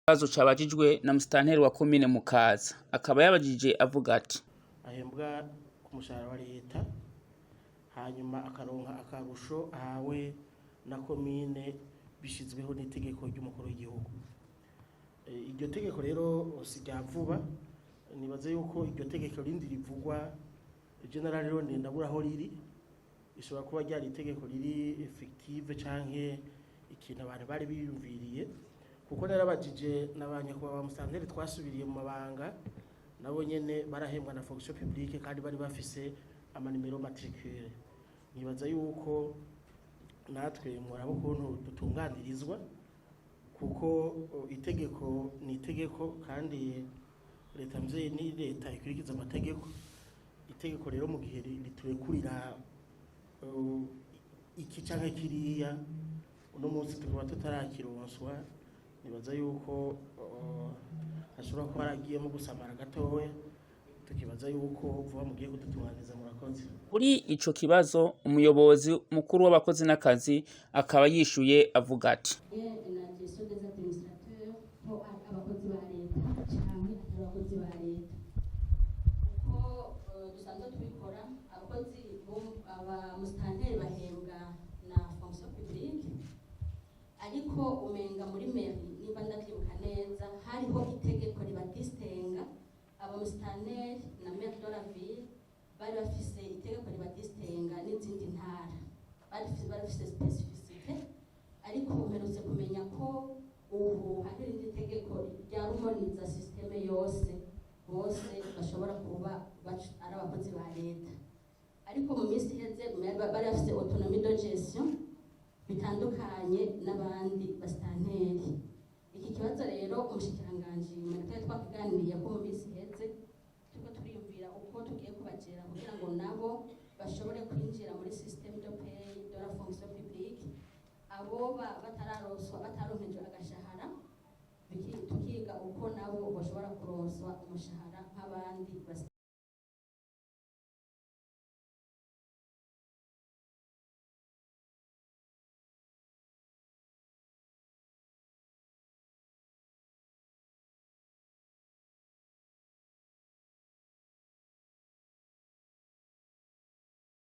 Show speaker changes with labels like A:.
A: Ikibazo cabajijwe na musitanteri wa komine Mukaza akaba yabajije avuga ati
B: ahembwa ku mushahara wa leta hanyuma akaronka akarusho ahawe na komine bishizweho n'itegeko ry'umukuru w'igihugu. Iryo tegeko rero sijya vuba, nibaze yuko iryo tegeko rindi rivugwa general rero ndabura aho riri, ishobora kuba ryari itegeko riri effective canke ikintu abantu bari biyumviriye, kuko narabajije n'abanyakubahwa musitanteri twasubiriye mu mabanga nabo nyene barahembwa na fonction publique kandi bari bafise amanimero matricule. Nibaza yuko natwe murabo kuntu dutunganirizwa, kuko itegeko ni itegeko kandi leta mvye ni leta ikurikiza amategeko. Itegeko rero mu gihe riturekurira iki canke kiriya uno munsi tukaba tutarakironswa, nibaza yuko hashobora kuba haragiyemo gusamara gatoya, tukibaza yuko vuba mugiye kudutunganiza. Murakoze.
A: Kuri ico kibazo umuyobozi mukuru w'abakozi n'akazi akaba yishuye avuga ati
C: abakozi ba leta canke abakozi ba leta uko dusanzwe tubikora, abakozi musitanteri bahembwa na fonction publique, ariko umenga muri mairie niba ndavyibuka neza hariho itegeko ribadistenga abamusitanteri na maire de la ville bari bafise itegeko ribadistenga n'izindi ntara, bari bafise specificité, ariko mperutse kumenya ko ubu hari irindi tegeko ryarumoniza systeme yose, bose bashobora kuba ari abakozi ba leta. Ariko mu minsi iheze bari bafise autonomie de gestion bitandukanye n'abandi basitanteri. Iki kibazo rero umushikiranganji twari twakiganiriye ko mu minsi iheze turiko turiyumvira uko tugiye kubagera kugira ngo nabo bashobore kwinjira muri systeme de paie de la fonction publique, abo batararonswa bataronkejwe agashahara, tukiga uko nabo bashobora kuronswa umushahara nk'abandi